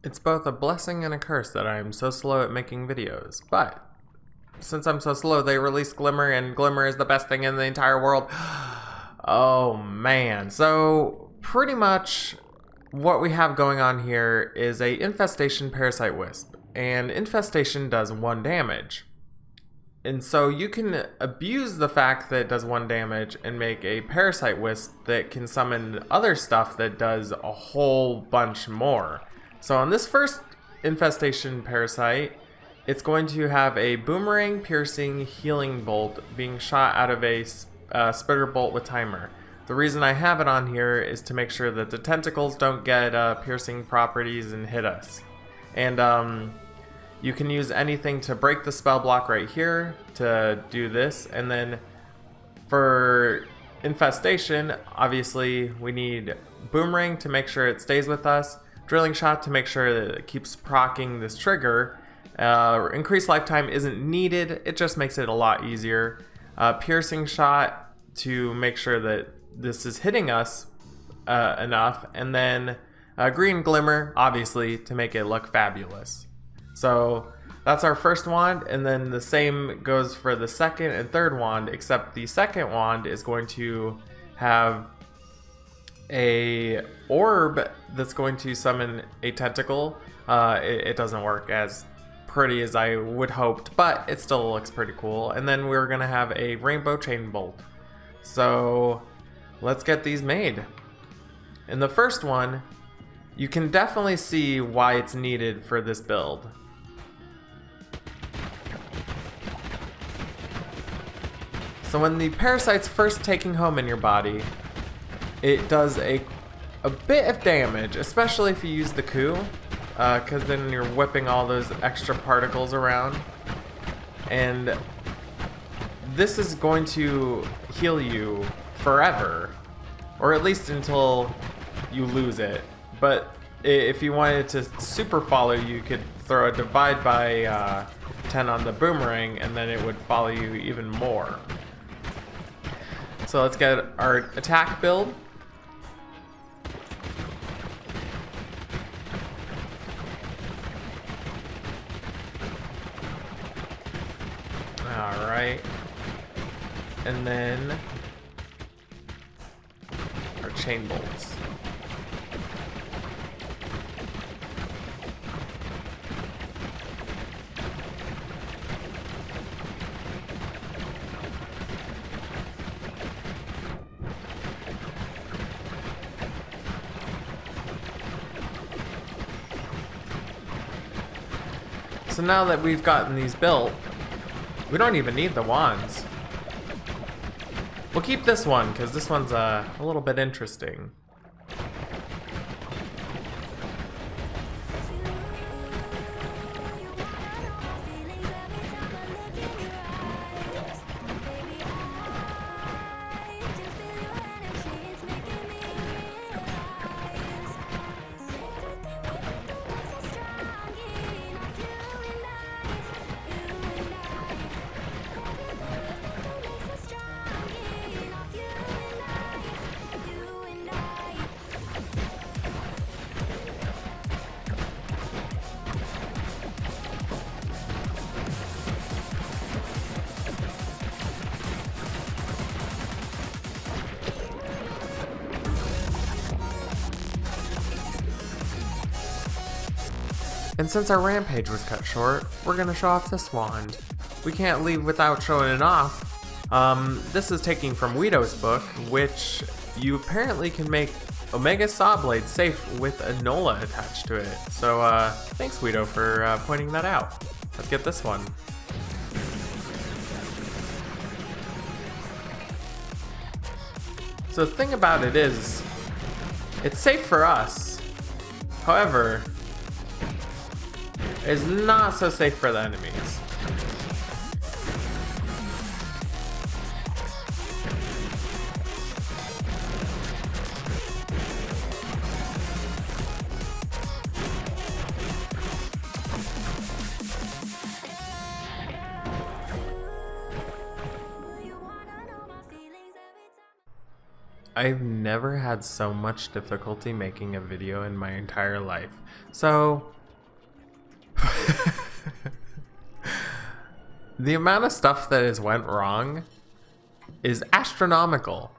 It's both a blessing and a curse that I am so slow at making videos, but since I'm so slow, they released Glimmer, and Glimmer is the best thing in the entire world. Oh man, so pretty much what we have going on here is a Infestation Parasite-Wisp, and Infestation does 1 damage. And so you can abuse the fact that it does 1 damage and make a Parasite-Wisp that can summon other stuff that does a whole bunch more. So on this first Infestation Parasite, it's going to have a boomerang piercing healing bolt being shot out of a spitter bolt with timer. The reason I have it on here is to make sure that the tentacles don't get piercing properties and hit us. And you can use anything to break the spell block right here to do this. And then for Infestation, obviously we need boomerang to make sure it stays with us, drilling shot to make sure that it keeps proccing this trigger. Increased lifetime isn't needed, it just makes it a lot easier. Piercing shot to make sure that this is hitting us enough, and then green glimmer, obviously, to make it look fabulous. So that's our first wand, and then the same goes for the second and third wand, except the second wand is going to have a orb that's going to summon a tentacle. It doesn't work as pretty as I would hoped, but it still looks pretty cool. And then we're gonna have a rainbow chain bolt. So let's get these made. In the first one, you can definitely see why it's needed for this build. So when the parasite's first taking home in your body, it does a bit of damage, especially if you use the coup, because then you're whipping all those extra particles around. And this is going to heal you forever, or at least until you lose it. But if you wanted to super follow, you could throw a divide by 10 on the boomerang, and then it would follow you even more. So let's get our attack build. Alright. And then our chain bolts. So now that we've gotten these built, we don't even need the wands. We'll keep this one, because this one's a little bit interesting. And since our rampage was cut short, we're gonna show off this wand. We can't leave without showing it off. This is taking from Guido's book, which you apparently can make Omega Saw Blade safe with a Nola attached to it. So thanks Guido for pointing that out. Let's get this one. So the thing about it is, it's safe for us. However, it's not so safe for the enemies. I've never had so much difficulty making a video in my entire life. So the amount of stuff that has went wrong is astronomical.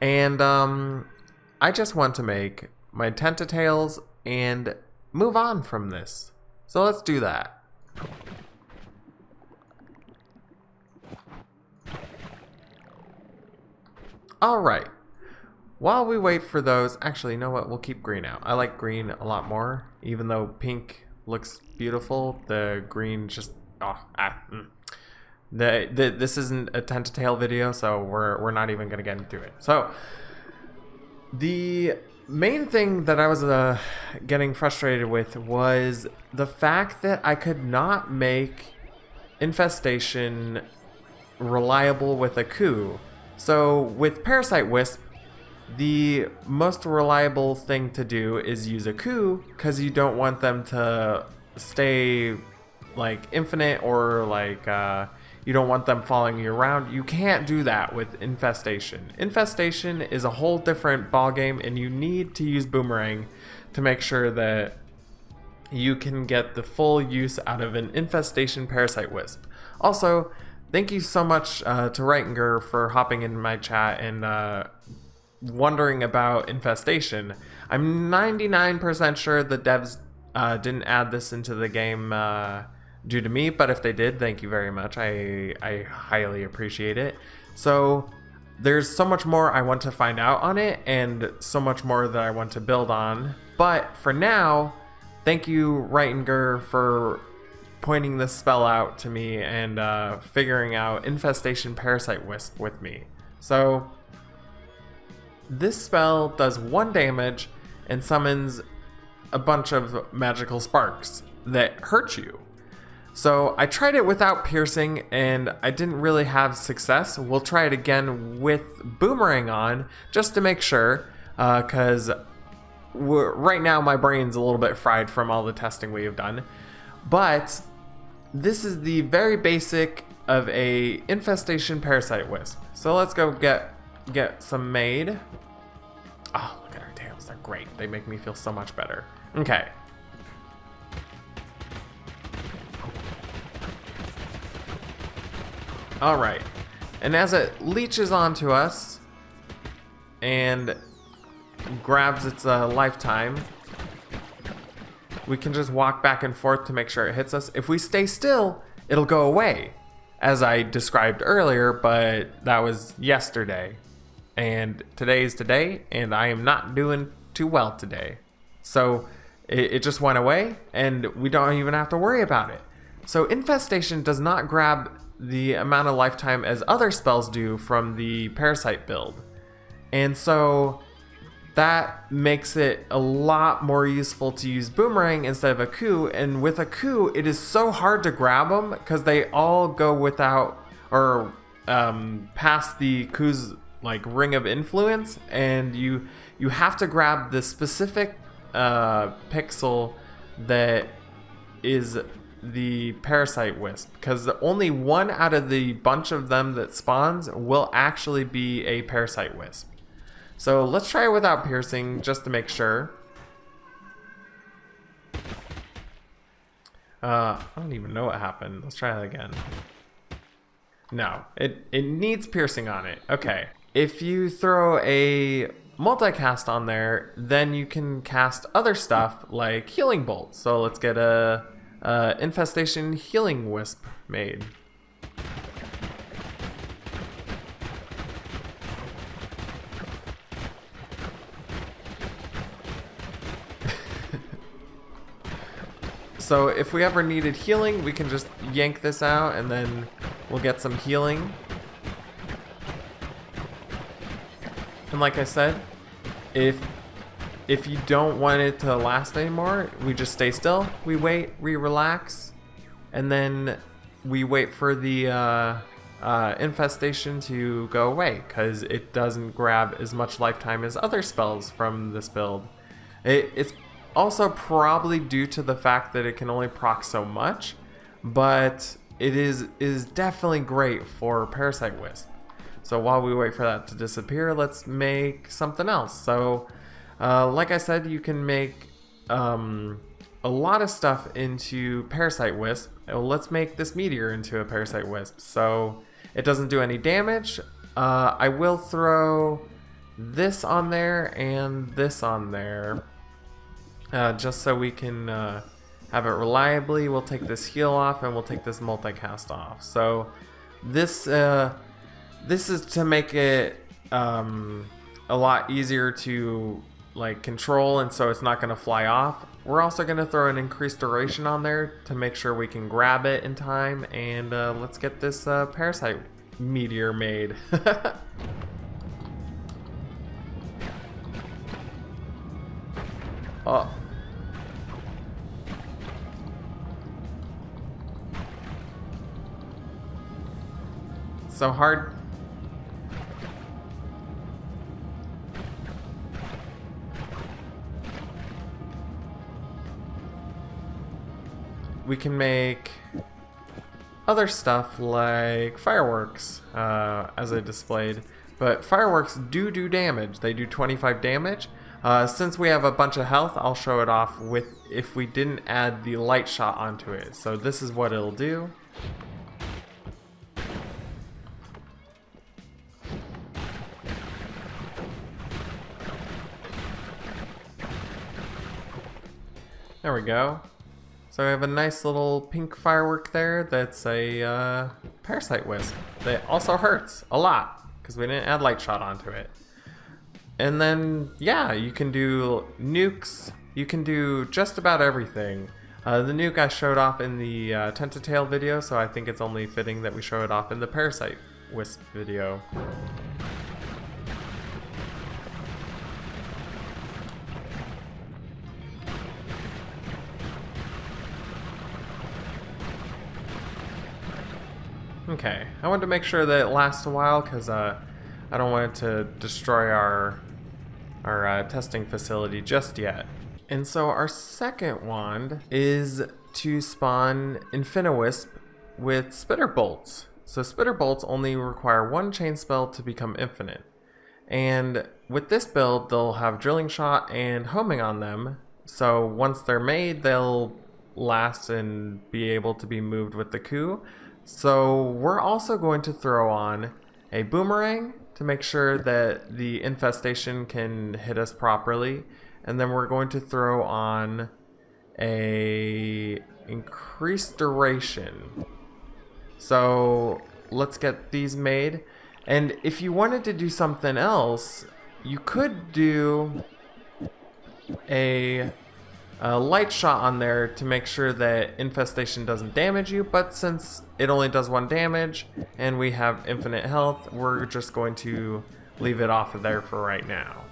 And I just want to make my tentatails and move on from this. So let's do that. Alright. While we wait for those, actually, you know what? We'll keep green out. I like green a lot more. Even though pink looks beautiful, the green just... This isn't a tentatail video, so we're not even going to get into it. So, the main thing that I was getting frustrated with was the fact that I could not make Infestation reliable with a coup. So with Parasite-Wisp, the most reliable thing to do is use a coup, because you don't want them to stay like infinite, or like you don't want them following you around. You can't do that with Infestation. Infestation is a whole different ballgame, and you need to use Boomerang to make sure that you can get the full use out of an Infestation Parasite-Wisp. Also, thank you so much to Reitinger for hopping in my chat and wondering about Infestation. I'm 99% sure the devs didn't add this into the game due to me, but if they did, thank you very much. I highly appreciate it. So there's so much more I want to find out on it, and so much more that I want to build on. But for now, thank you, Reitinger, for pointing this spell out to me and figuring out Infestation Parasite-Wisp with me. So this spell does 1 damage and summons a bunch of magical sparks that hurt you. So I tried it without piercing and I didn't really have success. We'll try it again with Boomerang on, just to make sure, because right now my brain's a little bit fried from all the testing we have done. But this is the very basic of a Infestation Parasite-Wisp. So let's go get some made. Oh, look at our tails. They're great. They make me feel so much better. Okay. Alright. And as it leeches onto us and grabs its lifetime, we can just walk back and forth to make sure it hits us. If we stay still, it'll go away, as I described earlier, but that was yesterday. And today is today, and I am not doing too well today. So it just went away, and we don't even have to worry about it. So Infestation does not grab the amount of lifetime as other spells do from the Parasite build. And so that makes it a lot more useful to use Boomerang instead of a coup. And with a coup, it is so hard to grab them because they all go without, or past the coup's like ring of influence, and you have to grab the specific pixel that is the Parasite-Wisp, because only one out of the bunch of them that spawns will actually be a Parasite-Wisp. So let's try it without piercing, just to make sure. I don't even know what happened. Let's try that again. No, it needs piercing on it. Okay. If you throw a multicast on there, then you can cast other stuff like Healing Bolt. So let's get a Infestation Healing Wisp made. So if we ever needed healing, we can just yank this out and then we'll get some healing. And like I said, if you don't want it to last anymore, we just stay still, we wait, we relax, and then we wait for the infestation to go away, because it doesn't grab as much lifetime as other spells from this build. It's also probably due to the fact that it can only proc so much, but it is definitely great for Parasite-Wisp. So while we wait for that to disappear, let's make something else. So like I said, you can make a lot of stuff into Parasite-Wisp. Well, let's make this Meteor into a Parasite-Wisp so it doesn't do any damage. I will throw this on there and this on there just so we can have it reliably. We'll take this heal off and we'll take this multicast off. So this is to make it a lot easier to like control, and so it's not going to fly off. We're also going to throw an increased duration on there to make sure we can grab it in time, and let's get this Parasite Meteor made. Oh. So hard. We can make other stuff like fireworks, as I displayed. But fireworks do damage. They do 25 damage. Since we have a bunch of health, I'll show it off with if we didn't add the light shot onto it. So this is what it'll do. There we go. So we have a nice little pink firework there that's a Parasite-Wisp that also hurts a lot because we didn't add light shot onto it. And then, yeah, you can do nukes. You can do just about everything. The nuke I showed off in the Tentatail video, so I think it's only fitting that we show it off in the Parasite-Wisp video. Okay, I wanted to make sure that it lasts a while because I don't want it to destroy our testing facility just yet. And so our second wand is to spawn Infestation with Spitter Bolts. So Spitter Bolts only require one chain spell to become infinite. And with this build, they'll have Drilling Shot and Homing on them. So once they're made, they'll last and be able to be moved with the coup. So we're also going to throw on a Boomerang to make sure that the infestation can hit us properly. And then we're going to throw on a increased duration. So let's get these made. And if you wanted to do something else, you could do a light shot on there to make sure that infestation doesn't damage you, but since it only does 1 damage and we have infinite health, we're just going to leave it off of there for right now.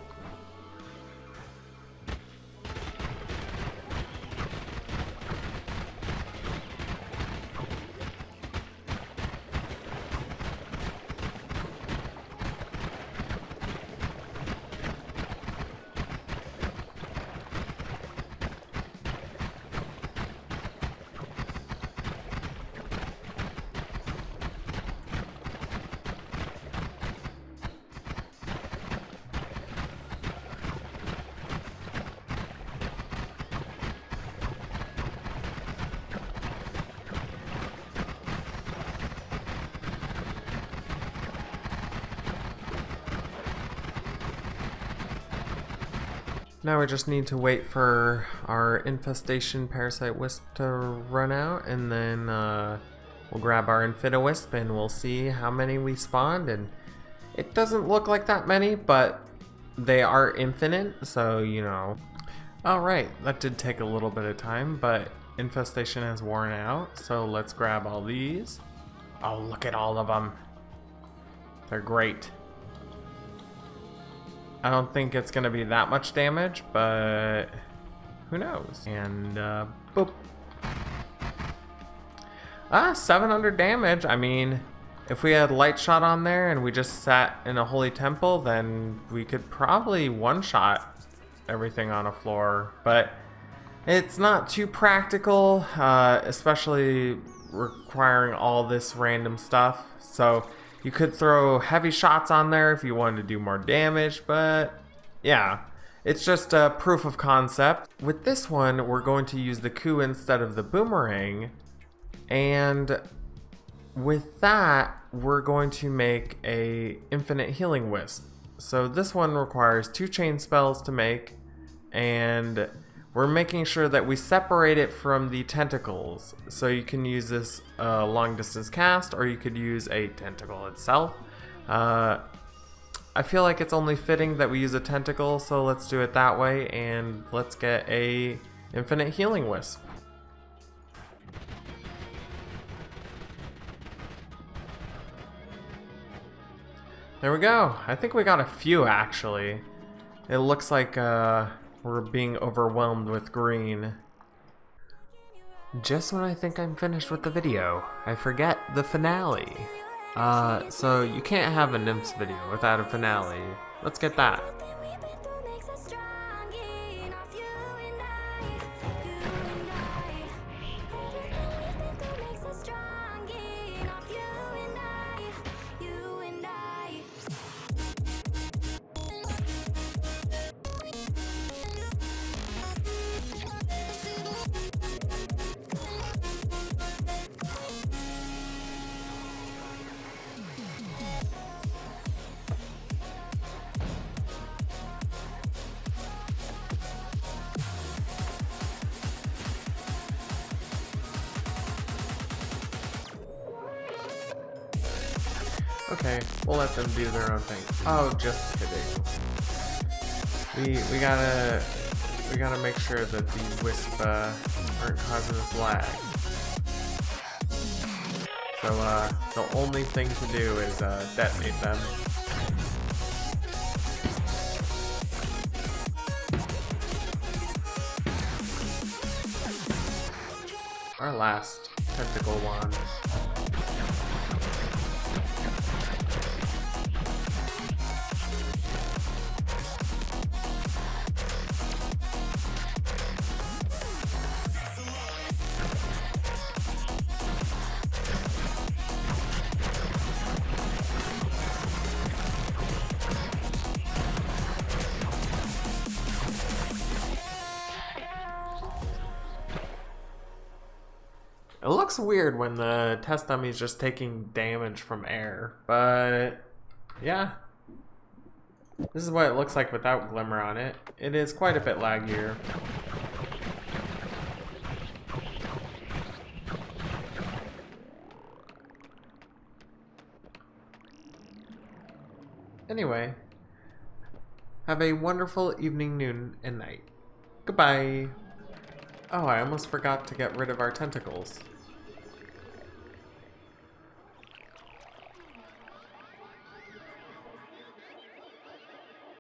Now we just need to wait for our Infestation Parasite-Wisp to run out, and then we'll grab our Infestation-Wisp and we'll see how many we spawned. And it doesn't look like that many, but they are infinite, so you know. Alright, that did take a little bit of time, but Infestation has worn out, so let's grab all these. Oh, look at all of them. They're great. I don't think it's going to be that much damage, but who knows? And boop. 700 damage. I mean, if we had light shot on there and we just sat in a holy temple, then we could probably one-shot everything on a floor. But it's not too practical, especially requiring all this random stuff. So you could throw heavy shots on there if you wanted to do more damage, but yeah, It's just a proof of concept. With this one, we're going to use the coup instead of the boomerang. And with that, we're going to make a infinite healing wisp. So this one requires 2 chain spells to make, and we're making sure that we separate it from the tentacles. So you can use this long distance cast, or you could use a tentacle itself. I feel like it's only fitting that we use a tentacle, so let's do it that way, and let's get a infinite healing wisp. There we go. I think we got a few actually. It looks like we're being overwhelmed with green. Just when I think I'm finished with the video, I forget the finale. So you can't have a Nymphs video without a finale. Let's get that. Okay, we'll let them do their own thing. Oh, just kidding. We gotta make sure that the wisp aren't causing us lag. So the only thing to do is detonate them. Our last tentacle wand. It looks weird when the test dummy is just taking damage from air, but yeah. This is what it looks like without glimmer on it. It is quite a bit laggier. Anyway, have a wonderful evening, noon, and night. Goodbye. Oh, I almost forgot to get rid of our tentacles.